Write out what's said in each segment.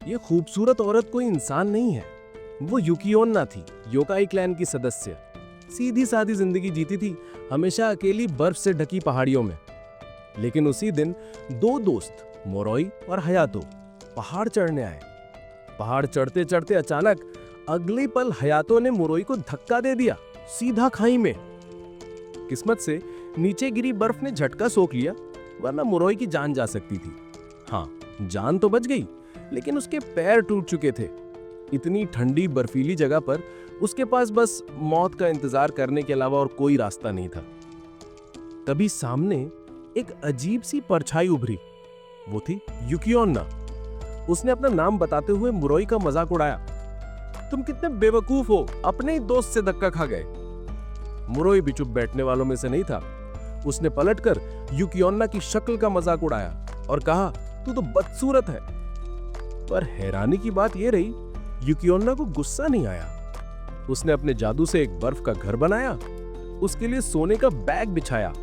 ये खूबसूरत औरत कोई इंसान नहीं है, वो युकियोन्ना थी, योकाई क्लैन की सदस्य। सीधी सादी जिंदगी जीती थी, हमेशा अकेली बर्फ से ढकी पहाड़ियों में। लेकिन उसी दिन दो दोस्त मोरोई और हयातो पहाड़ चढ़ने आए। पहाड़ चढ़ते चढ़ते अचानक अगले पल हयातो ने मोरोई को धक्का दे दिया, सीधा खाई में। किस्मत से नीचे गिरी बर्फ ने झटका सोख लिया, वरना मोरोई की जान जा सकती थी। हाँ, जान तो बच गई, लेकिन उसके पैर टूट चुके थे। इतनी ठंडी बर्फीली जगह पर उसके पास बस मौत का इंतजार करने के अलावा और कोई रास्ता नहीं था। तभी सामने एक अजीब सी परछाई उभरी। वो थी युकियोन्ना। उसने अपना नाम बताते हुए मोरोई का मजाक उड़ाया। तुम कितने बेवकूफ हो, अपने ही दोस्त से धक्का खा गए। मोरोई भी चुप बैठने वालों में से नहीं था। उसने पलटकर युकियोन्ना की शक्ल का मजाक उड़ाया और कहा, तू तो बदसूरत है। पर हैरानी की बात यह रही, युकियोन्ना को गुस्सा नहीं आया। उसने अपने जादू से एक बर्फ का घर बनाया, उसके लिए सोने का बैग बिछाया।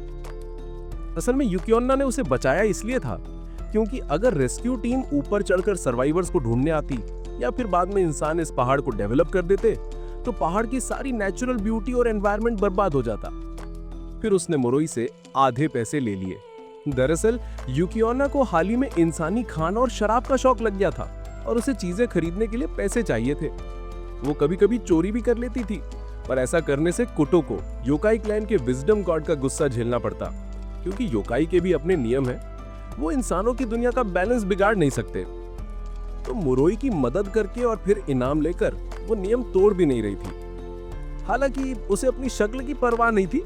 असल में युकियोन्ना ने उसे बचाया इसलिए था क्योंकि अगर रेस्क्यू टीम ऊपर चढ़कर सर्वाइवर्स को ढूंढने आती या फिर बाद में इंसान इस पहाड़ को डेवलप कर देते तो पहाड़ की सारी नेचुरल ब्यूटी और एनवायरनमेंट बर्बाद हो जाता। फिर उसने मोरोई से आधे पैसे ले लिए। दरअसल युकियोन्ना को हाल ही में इंसानी खाना और शराब का शौक लग गया था और उसे चीजें खरीदने के लिए पैसे चाहिए थे। वो कभी कभी चोरी भी कर लेती थी, पर ऐसा करने से कुटो को योकाई क्लैन के विजडम गॉड का गुस्सा झेलना पड़ता, क्योंकि योकाई के भी अपने नियम हैं। वो इंसानों की दुनिया का बैलेंस बिगाड़ नहीं सकते। तो मोरोई की मदद करके और फिर इनाम लेकर वो नियम तोड़ भी नहीं रही थी। हालांकि उसे अपनी शक्ल की परवाह नहीं थी,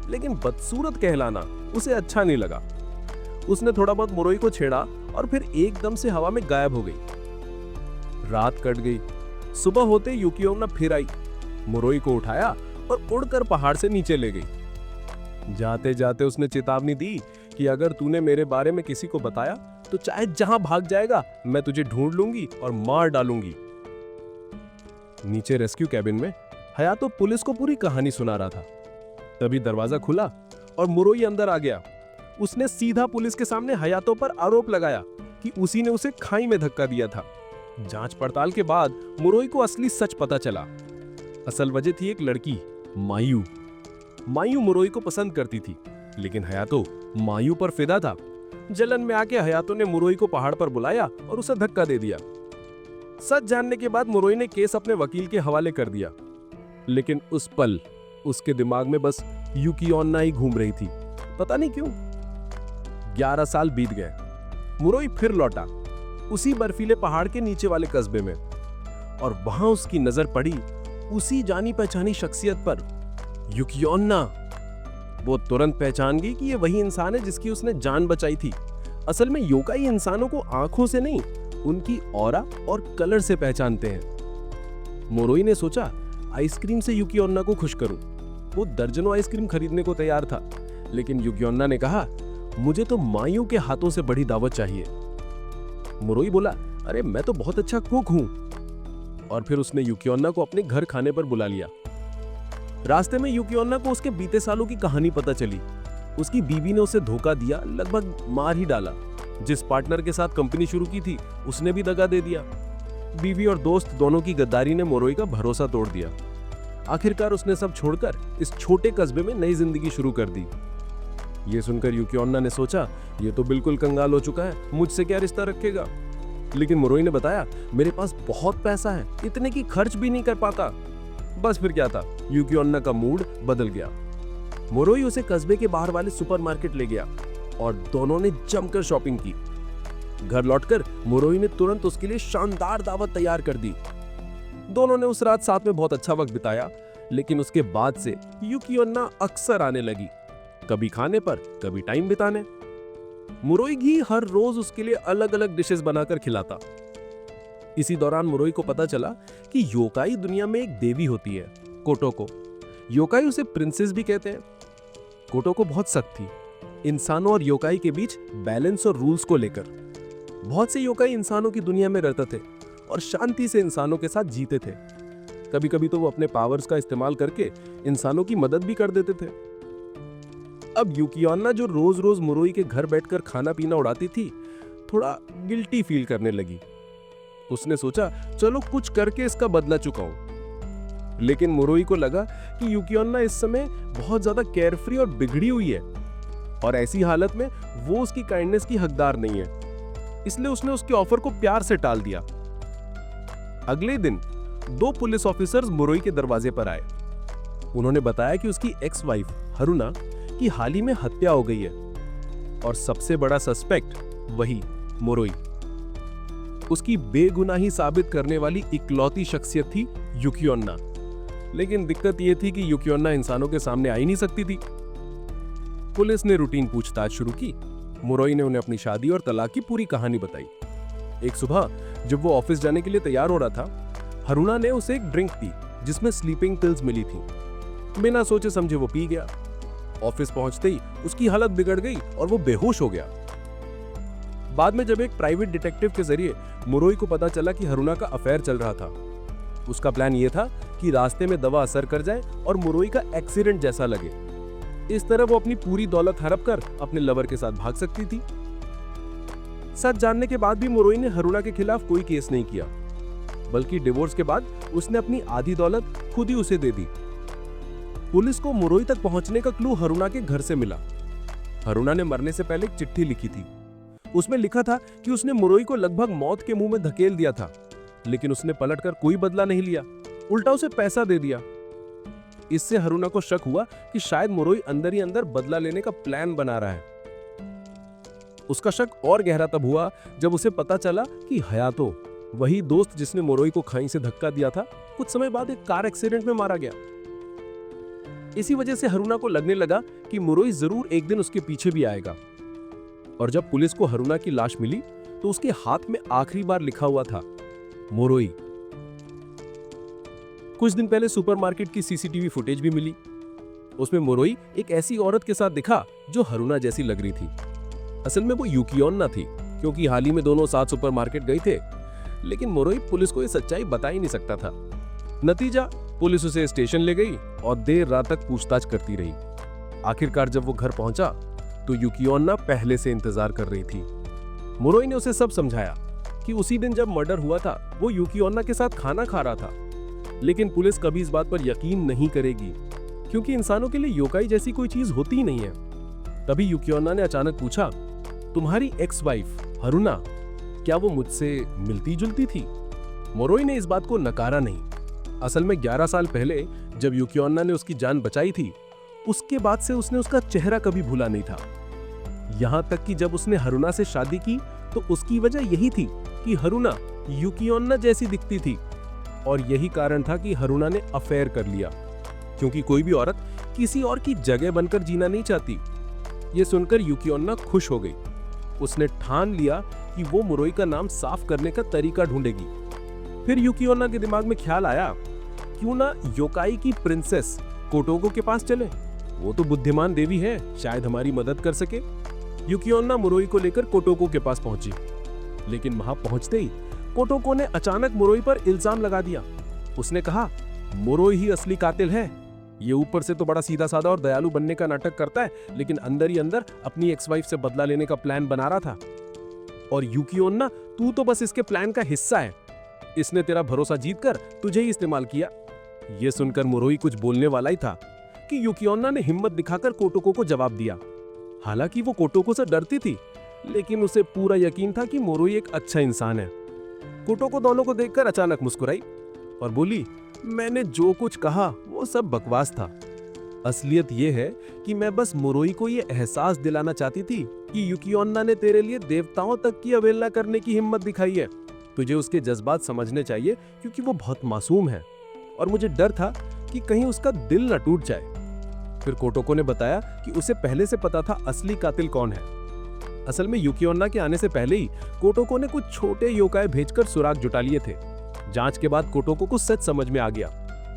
लेकिन बदसूरत कहलाना उसे अच्छा नहीं लगा। उसने थोड़ा बहुत मोरोई को छेड़ा और फिर एकदम से हवा में गायब हो गई। रात कट गई। सुबह होते युकियोन्ना फिर आई, मोरोई को उठाया और उड़कर पहाड़ से नीचे ले गई। जाते जाते उसने चेतावनी दी कि अगर तूने मेरे बारे में किसी को बताया तो चाहे जहां भाग जाएगा, मैं तुझे ढूंढ लूंगी और मार डालूंगी। नीचे रेस्क्यू कैबिन में हयातो पुलिस को पूरी कहानी सुना रहा था। तभी दरवाजा खुला और मोरोई अंदर आ गया। उसने सीधा पुलिस के सामने हयातो पर आरोप लगाया कि उसी ने उसे खाई में धक्का दिया था। जांच पड़ताल के बाद मोरोई को असली सच पता चला। असल वजह थी एक लड़की, मायू। मायू मोरोई को पसंद करती थी, लेकिन हयातो मायू पर फिदा था। जलन में आके हयातो ने मोरोई को पहाड़ पर बुलाया और उसे धक्का दे दिया। सच जानने के बाद मोरोई ने केस अपने वकील के हवाले कर दिया, लेकिन उस पल उसके दिमाग में बस युकियोन्ना ही घूम रही थी। पता नहीं क्यों। 11 साल बीत गए। मोरोई फिर लौटा उसी बर्फीले पहाड़ के नीचे वाले कस्बे में, और वहां उसकी नजर पड़ी उसी जानी पहचानी शख्सियत पर, युकियोन्ना। वो तुरंत पहचान गई कि ये वही इंसान है जिसकी उसने जान बचाई थी। असल में योकाई इंसानों को आंखों से नहीं, उनकी ऑरा और कलर से पहचानते हैं। मोरोई ने सोचा आइसक्रीम से युकियोन्ना को खुश करूं। वो दर्जनों आइसक्रीम खरीदने को तैयार था, लेकिन युकियोन्ना ने कहा, मुझे तो मायू के हाथों से बड़ी दावत चाहिए। मोरोई बोला, अरे मैं तो बहुत अच्छा कुक हूं। और फिर उसने युकियोन्ना को अपने घर खाने पर बुला लिया। रास्ते में युकियोन्ना को उसके बीते सालों की कहानी पता चली। उसकी बीवी ने उसे धोखा दिया, लगभग मार ही डाला। जिस पार्टनर के साथ कंपनी शुरू की थी उसने भी दगा दे दिया। बीवी और दोस्त दोनों की गद्दारी ने मोरोई का भरोसा तोड़ दिया। आखिरकार उसने सब छोड़कर इस छोटे कस्बे में नई जिंदगी शुरू कर दी। ये सुनकर युकियोन्ना ने सोचा, ये तो बिल्कुल कंगाल हो चुका है, मुझसे क्या रिश्ता रखेगा। लेकिन मोरोई ने बताया, मेरे पास बहुत पैसा है, इतने की खर्च भी नहीं कर पाता। बस फिर क्या था, युकियोन्ना का मूड बदल गया। मोरोई उसे कस्बे के बाहर वाले सुपरमार्केट ले गया और दोनों ने जमकर शॉपिंग की। घर लौटकर मोरोई ने तुरंत उसके लिए शानदार दावत तैयार कर दी। दोनों ने उस रात साथ में बहुत अच्छा वक्त बिताया, लेकिन उसके बाद से युकियोन्ना अक्सर आने लगी, कभी खाने पर, कभी टाइम बिताने। मोरोई भी हर रोज उसके लिए अलग अलग डिशेस बनाकर खिलाता। इसी दौरान मोरोई को पता चला कि योकाई दुनिया में एक देवी होती है, कोटोको। योकाई उसे प्रिंसेस भी कहते हैं। कोटोको बहुत सख्त थी, इंसानों और योकाई के बीच बैलेंस और रूल्स को लेकर। बहुत से योकाई इंसानों की दुनिया में रहते थे और शांति से इंसानों के साथ जीते थे। कभी कभी तो वो अपने पावर्स का इस्तेमाल करके इंसानों की मदद भी कर देते थे। अब युकियोन्ना जो रोज रोज मोरोई के घर बैठकर खाना पीना उड़ाती थी, थोड़ा गिल्टी फील करने लगी। उसने सोचा चलो कुछ करके इसका बदला चुकाऊं। लेकिन मुरोई को लगा कि युकियोन्ना इस समय बहुत ज्यादा केयरफ्री और बिगड़ी हुई है और ऐसी हालत में वो उसकी काइंडनेस की हकदार नहीं है, इसलिए उसने उसके ऑफर को प्यार से टाल दिया। अगले दिन 2 पुलिस ऑफिसर्स मुरोई के दरवाजे पर आए। उन्होंने बताया कि उसकी एक्स वाइफ हरुना की हाल ही में हत्या हो गई है और सबसे बड़ा सस्पेक्ट वही मुरोई, उसकी बेगुनाही साबित करने वाली इकलौती शख्सियत थी युकियोन्ना। लेकिन दिक्कत यह थी कि युकियोन्ना इंसानों के सामने आ ही नहीं सकती थी। पुलिस ने रूटीन पूछताछ शुरू की। मुरोई ने उन्हें अपनी शादी और तलाक की पूरी कहानी बताई। एक सुबह जब वो ऑफिस जाने के लिए तैयार हो रहा था, हरुना ने उसे एक ड्रिंक दी जिसमें स्लीपिंग पिल्स मिली थी। बिना सोचे समझे वो पी गया। ऑफिस पहुंचते ही उसकी हालत बिगड़ गई और वो बेहोश हो गया। बाद में जब एक प्राइवेट डिटेक्टिव के जरिए मुरोई को पता चला कि हरुना का अफेयर चल रहा था, उसका प्लान ये था कि रास्ते में दवा असर कर जाए और मुरोई का एक्सीडेंट जैसा लगे। इस तरह वो अपनी पूरी दौलत हड़प कर अपने लवर के साथ भाग सकती थी। सच जानने के बाद भी मुरोई ने हरुना के खिलाफ कोई केस नहीं किया, बल्कि डिवोर्स के बाद उसने अपनी आधी दौलत खुद ही उसे दे दी। पुलिस को मुरोई तक पहुंचने का क्लू हरुना के घर से मिला। हरुना ने मरने से पहले एक चिट्ठी लिखी थी। उसमें लिखा था कि उसने मुरोई को लगभग मौत के मुंह में धकेल दिया था, लेकिन उसने पलटकर कोई बदला नहीं लिया, उल्टा उसे पैसा दे दिया। इससे हरुना को शक हुआ कि शायद मुरोई अंदर ही अंदर बदला लेने का प्लान बना रहा है। उसका शक और गहरा तब हुआ जब उसे पता चला कि हयातो, वही दोस्त जिसने मुरोई को खाई से धक्का दिया था, कुछ समय बाद एक कार एक्सीडेंट में मारा गया। इसी वजह से हरुना को लगने लगा कि मुरोई जरूर एक दिन उसके पीछे भी आएगा। और जब पुलिस को हरुना की लाश मिली तो उसके हाथ में आखिरी बार लिखा हुआ था मुरोई। कुछ दिन पहले सुपरमार्केट की सीसीटीवी फुटेज भी मिली। उसमें मुरोई एक ऐसी औरत के साथ दिखा जो हरुना जैसी लग रही थी। असल में वो युकियोन्ना थी, क्योंकि हाल ही में दोनों साथ सुपरमार्केट गए थे। लेकिन मुरोई पुलिस को ये सच्चाई बता ही नहीं सकता था। नतीजा, पुलिस उसे स्टेशन ले गई और देर रात तक पूछताछ करती रही। आखिरकार जब वो घर पहुंचा तो युकियोन्ना पहले से इंतजार कर रही थी। मुरोई ने उसे सब समझाया कि उसी दिन जब मर्डर हुआ था वो युकियोन्ना के साथ खाना खा रहा था। लेकिन पुलिस कभी इस बात पर यकीन नहीं करेगी, क्योंकि इंसानों के लिए योकाई जैसी कोई चीज होती ही नहीं है। तभी युकियोन्ना ने अचानक पूछा, तुम्हारी एक्स वाइफ हरुना, क्या वो मुझसे मिलती जुलती थी? मुरोई ने इस बात को नकारा नहीं। असल में 11 साल पहले जब युकियोन्ना ने उसकी जान बचाई थी, उसके बाद से उसने उसका चेहरा कभी भूला नहीं था। यहां तक कि जब उसने हरुना से शादी की तो उसकी वजह यही थी कि हरुना युकियोन्ना जैसी दिखती थी। और यही कारण था कि हरुना ने अफेयर कर लिया, क्योंकि कोई भी औरत किसी और की जगह बनकर जीना नहीं चाहती। यह सुनकर युकियोन्ना खुश हो गई। उसने ठान लिया कि वो मुरोई का नाम साफ करने का तरीका ढूंढेगी। फिर युकियोन्ना के दिमाग में ख्याल आया, क्यों ना योकाई की प्रिंसेस कोटोको के पास चले, वो तो बुद्धिमान देवी है, शायद हमारी मदद कर सके। युकियोन्ना मुरोई को लेकर कोटोको के पास पहुंची, लेकिन वहां पहुंचते ही कोटोको ने अचानक मुरोई पर इल्जाम लगा दिया। उसने कहा, मुरोई ही असली कातिल है। ये ऊपर से तो बड़ा सीधा साधा और दयालु बनने का नाटक करता है, लेकिन अंदर ही अंदर अपनी एक्स वाइफ से बदला लेने का प्लान बना रहा था। और युकियोन्ना, तू तो बस इसके प्लान का हिस्सा है। इसने तेरा भरोसा जीतकर तुझे ही इस्तेमाल किया। यह सुनकर मुरोई कुछ बोलने वाला ही था कि युकियोन्ना ने हिम्मत दिखाकर कोटोको को जवाब दिया। हालांकि वो कोटोको से डरती थी, लेकिन उसे पूरा यकीन था कि मुरोई एक अच्छा इंसान है। कोटोको दोनों को देखकर अचानक मुस्कुराई और बोली, मैंने जो कुछ कहा वो सब बकवास था। असलियत यह है कि मैं बस मुरोई को यह एहसास दिलाना चाहती थी कि युकियोन्ना ने तेरे लिए देवताओं तक की अवहेलना करने की हिम्मत दिखाई है। तुझे उसके जज्बात समझने चाहिए, क्योंकि वो बहुत मासूम है और मुझे डर था कि कहीं उसका दिल न टूट जाए। फिर कोटोको ने बताया कि उसे पहले से पता था असली कातिल कौन है। असल में युकियोन्ना के आने से पहले ही कोटोको ने कुछ छोटे योकाई भेजकर सुराग जुटा लिए थे। जांच के बाद कोटोको को सच समझ में आ गया।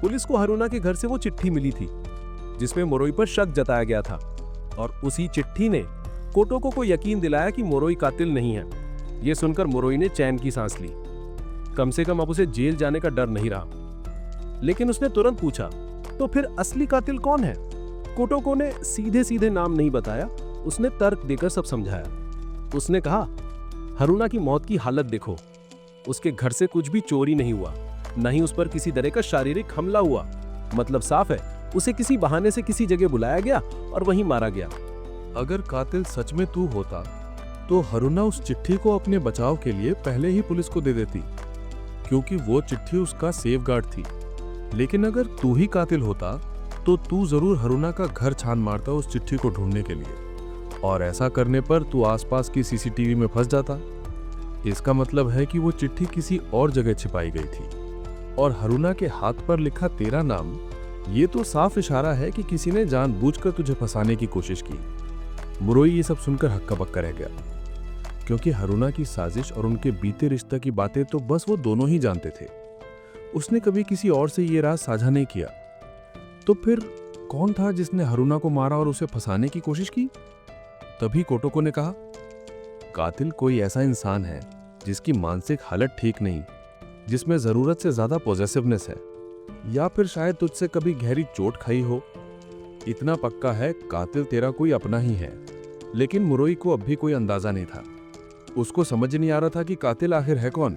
पुलिस को हरुना के घर से वो चिट्ठी मिली थी जिसमें मुरोई पर शक जताया गया था, और उसी चिट्ठी ने कोटोको को यकीन दिलाया कि मुरोई कातिल नहीं है। यह सुनकर मुरोई ने चैन की सांस ली। कम से कम अब उसे जेल जाने का डर नहीं रहा। लेकिन उसने तुरंत पूछा, तो फिर असली कातिल कौन है? कोटोको ने सीधे सीधे नाम नहीं बताया, उसने तर्क देकर सब समझाया। उसने कहा, हरुना की मौत की हालत देखो। उसके घर से कुछ भी चोरी नहीं हुआ, न ही उस पर किसी तरह का शारीरिक हमला हुआ। मतलब साफ है, उसे किसी बहाने से किसी जगह बुलाया गया और वहीं मारा गया। अगर कातिल सच में तू होता तो हरुना उस चिट्ठी को अपने बचाव के लिए पहले ही पुलिस को दे देती, क्योंकि वो चिट्ठी उसका सेफगार्ड थी। लेकिन अगर तू ही कातिल होता तो तू जरूर हरुना का घर छान मारता उस चिट्ठी को ढूंढने के लिए, और ऐसा करने पर तू आसपास की सीसीटीवी में फंस जाता। इसका मतलब है कि वो चिट्ठी किसी और जगह छिपाई गई थी, और हरुना के हाथ पर लिखा तेरा नाम, ये तो साफ इशारा है कि किसी ने जानबूझकर तुझे फंसाने की कोशिश की। मुरोई ये सब सुनकर हक्का बक्का रह गया, क्योंकि हरुना की साजिश और उनके बीते रिश्ते की बातें तो बस वो दोनों ही जानते थे। उसने कभी किसी और से ये राज साझा नहीं किया। तो फिर कौन था जिसने हरुना को मारा और उसे फंसाने की कोशिश की? तभी कोटोको ने कहा, कातिल कोई ऐसा इंसान है जिसकी मानसिक हालत ठीक नहीं, जिसमें जरूरत से ज्यादा पॉजेसिवनेस है, या फिर शायद तुझसे कभी गहरी चोट खाई हो। इतना पक्का है, कातिल तेरा कोई अपना ही है। लेकिन मुरोई को अब भी कोई अंदाजा नहीं था। उसको समझ नहीं आ रहा था कि कातिल आखिर है कौन।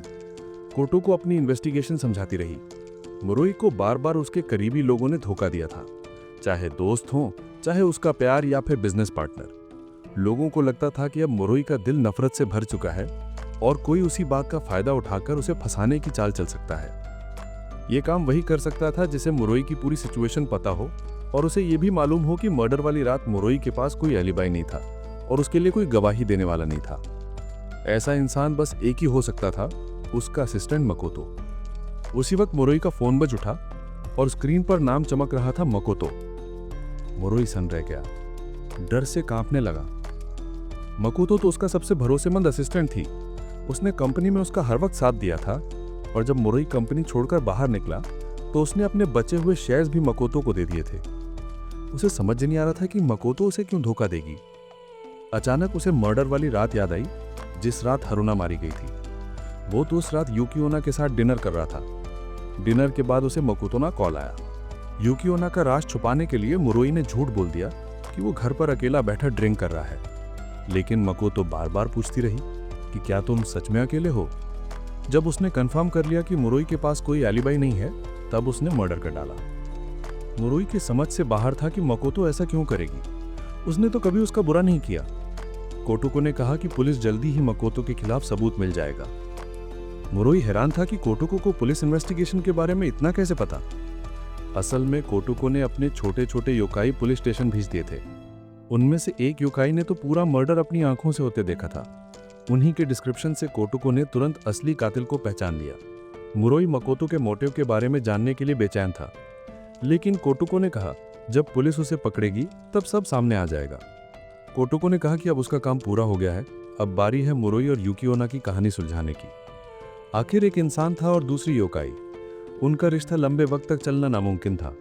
कोटो को अपनी इन्वेस्टिगेशन समझाती रही। मुरोई को बार बार उसके करीबी लोगों ने धोखा दिया था, चाहे दोस्त हों, चाहे उसका प्यार या फिर बिजनेस पार्टनर। लोगों को लगता था कि अब मुरोई का दिल नफरत से भर चुका है और कोई उसी बात का फायदा उठाकर उसे फंसाने की चाल चल सकता है। ये काम वही कर सकता था जिसे मुरोई की पूरी सिचुएशन पता हो और उसे ये भी मालूम हो कि मर्डर वाली रात मुरोई के पास कोई एलिबाई नहीं था और उसके लिए कोई गवाही देने वाला नहीं था। ऐसा इंसान बस एक ही हो सकता था, उसका असिस्टेंट मकोतो। उसी वक्त मुरोई का फोन बज उठा और स्क्रीन पर नाम चमक रहा था मकोतो। मुरोई सन रह गया, डर से कांपने लगा। मकोतो तो उसका सबसे भरोसेमंद असिस्टेंट थी। उसने कंपनी में उसका हर वक्त साथ दिया था, और जब मुरोई कंपनी छोड़कर बाहर निकला तो उसने अपने बचे हुए शेयर्स भी मकोतो को दे दिए थे। उसे समझ नहीं आ रहा था कि मकोतो उसे क्यों धोखा देगी। अचानक उसे मर्डर वाली रात याद आई जिस रात हरुना मारी गई थी। वो तो उस रात यूकी के साथ डिनर कर रहा था। डिनर के बाद उसे मकोतो का कॉल आया। यूकी का राज छुपाने के लिए मुरोई ने झूठ बोल दिया कि वो घर पर अकेला बैठा ड्रिंक कर रहा है। लेकिन मकोतो बार बार पूछती रही कि क्या तुम सच में अकेले हो। जब उसने कंफर्म कर लिया कि मुरोई के पास कोई एलिबाई नहीं है, तब उसने मर्डर कर डाला। मुरोई की समझ से बाहर था कि मकोतो ऐसा क्यों करेगी। उसने तो कभी उसका बुरा नहीं किया। कोटोको ने कहा कि पुलिस जल्दी ही मकोतो के खिलाफ सबूत मिल जाएगा। मुरोई हैरान था कि कोटोको को पुलिस इन्वेस्टिगेशन के बारे में इतना कैसे पता। असल में कोटोको ने अपने छोटे छोटे योकाई पुलिस स्टेशन भेज दिए थे। उनमें से एक योकाई ने तो पूरा मर्डर अपनी आंखों से होते देखा था। उन्हीं के डिस्क्रिप्शन से कोटोको ने तुरंत असली कातिल को पहचान लिया। मुरोई मकोतो के मोटिव के बारे में जानने के लिए बेचैन था, लेकिन कोटोको ने कहा जब पुलिस उसे पकड़ेगी तब सब सामने आ जाएगा। कोटोको ने कहा कि अब उसका काम पूरा हो गया है, अब बारी है मुरोई और यूकी की कहानी सुलझाने की। आखिर एक इंसान था और दूसरी योकाई। उनका रिश्ता लंबे वक्त तक चलना नामुमकिन था,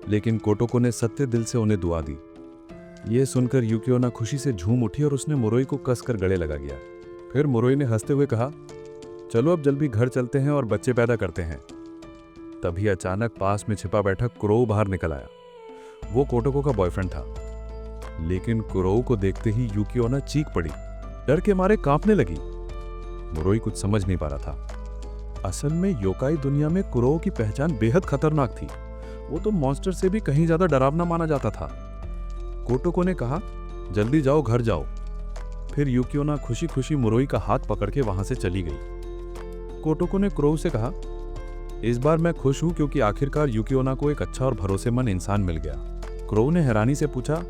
लेकिन कोटोको ने सत्य दिल से उन्हें दुआ दी। यह सुनकर यूकी खुशी से झूम उठी और उसने मुरोई को कसकर गले लगा गया। फिर मुरोई ने हंसते हुए कहा, चलो अब जल्दी घर चलते हैं और बच्चे पैदा करते हैं। तभी अचानक पास में छिपा बैठा कुरोउ बाहर निकल आया। वो कोटोको का बॉयफ्रेंड था। लेकिन कुरोउ को देखते ही यूकी चीख पड़ी, डर के मारे कांपने लगी। मुरोई कुछ समझ नहीं पा रहा था। असल में योकाई दुनिया में कुरोउ की पहचान बेहद खतरनाक थी। वो तो मॉन्स्टर से भी कहीं ज्यादा डरावना माना जाता था। कोटोको ने कहा, जल्दी जाओ, घर जाओ। फिर यूकी खुशी खुशी मुरोई का हाथ पकड़ के वहां से चली गई। कोटोको ने कुरोउ से कहा, इस बार मैं खुश हूं क्योंकि आखिरकार यूकी को एक अच्छा और भरोसेमंद इंसान मिल गया। कुरोउ ने हैरानी से पूछा,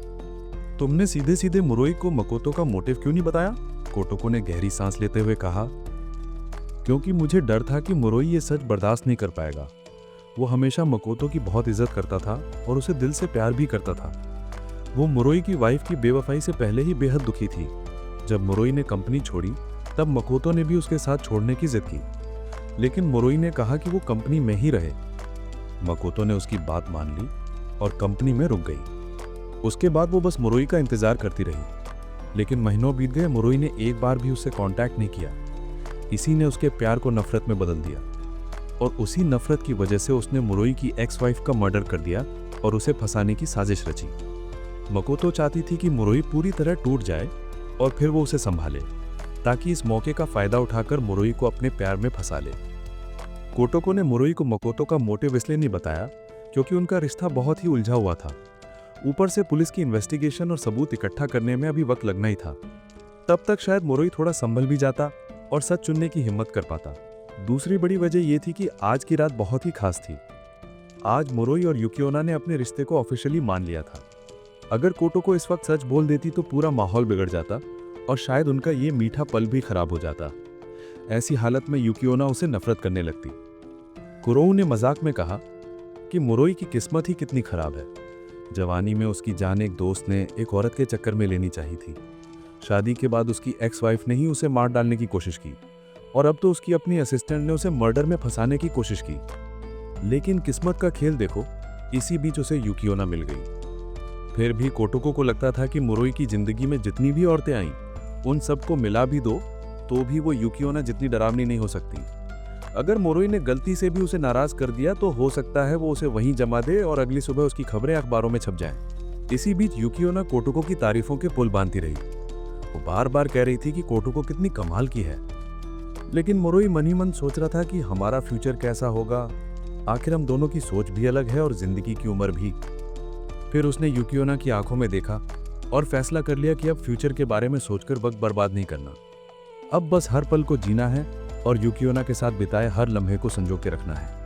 तुमने सीधे सीधे मुरोई को मकोतो का मोटिव क्यों नहीं बताया? कोटोको ने गहरी सांस लेते हुए कहा, क्योंकि मुझे डर था कि मुरोई ये सच बर्दाश्त नहीं कर पाएगा। वो हमेशा मकोतो की बहुत इज्जत करता था और उसे दिल से प्यार भी करता था। वो मुरोई की वाइफ की बेवफाई से पहले ही बेहद दुखी थी। जब मुरोई ने कंपनी छोड़ी तब मकोतो ने भी उसके साथ छोड़ने की जिद की, लेकिन मुरोई ने कहा कि वो कंपनी में ही रहे। मकोतो ने उसकी बात मान ली और कंपनी में रुक गई। उसके बाद वो बस मुरोई का इंतजार करती रही। लेकिन महीनों बीत गए, मुरोई ने एक बार भी उससे कांटेक्ट नहीं किया। इसी ने उसके प्यार को नफरत में बदल दिया, और उसी नफरत की वजह से उसने मुरोई की एक्स वाइफ का मर्डर कर दिया और उसे फंसाने की साजिश रची। मकोतो चाहती थी कि मुरोई पूरी तरह टूट जाए और फिर वो उसे संभाले, ताकि इस मौके का फायदा उठाकर मुरुई को अपने प्यार में फंसा ले। कोटोको ने मुरुई को मकोतो का मोटिव इसलिए नहीं बताया क्योंकि उनका रिश्ता बहुत ही उलझा हुआ था। ऊपर से पुलिस की इन्वेस्टिगेशन और सबूत इकट्ठा करने में अभी वक्त लगना ही था। तब तक शायद मुरुई थोड़ा संभल भी जाता और सच चुनने की हिम्मत कर पाता। दूसरी बड़ी वजह यह थी कि आज की रात बहुत ही खास थी। आज मुरुई और युकियोना ने अपने रिश्ते को ऑफिशियली मान लिया था। अगर कोटोको इस वक्त सच बोल देती तो पूरा माहौल बिगड़ जाता और शायद उनका ये मीठा पल भी खराब हो जाता। ऐसी हालत में युकियोना उसे नफरत करने लगती। कुरोऊ ने मजाक में कहा कि मुरुई की किस्मत ही कितनी खराब है। जवानी में उसकी जान एक दोस्त ने एक औरत के चक्कर में लेनी चाहिए थी। शादी के बाद उसकी एक्स वाइफ ने ही उसे मार डालने की कोशिश की और अब तो उसकी अपनी असिस्टेंट ने उसे मर्डर में फंसाने की कोशिश की। लेकिन किस्मत का खेल देखो, इसी बीच उसे युकियोना मिल गई। फिर भी कोटोको को लगता था कि मुरुई की जिंदगी में जितनी भी औरतें आईं, उन सबको मिला भी दो तो भी वो युकियोना जितनी डरावनी नहीं हो सकती। अगर मुरुई ने गलती से भी उसे नाराज कर दिया तो हो सकता है वो उसे वहीं जमा दे और अगली सुबह उसकी खबरें अखबारों में छप जाएं। इसी बीच युकियोना कोटोको की तारीफों के पुल बांधती रही। वो बार बार कह रही थी कि कोटोको कितनी कमाल की है। लेकिन मुरुई मन ही मन सोच रहा था कि हमारा फ्यूचर कैसा होगा, आखिर हम दोनों की सोच भी अलग है और जिंदगी की उम्र भी। फिर उसने युकियोना की आंखों में देखा और फैसला कर लिया कि अब फ्यूचर के बारे में सोचकर वक्त बर्बाद नहीं करना। अब बस हर पल को जीना है और युकियोना के साथ बिताए हर लम्हे को संजो के रखना है।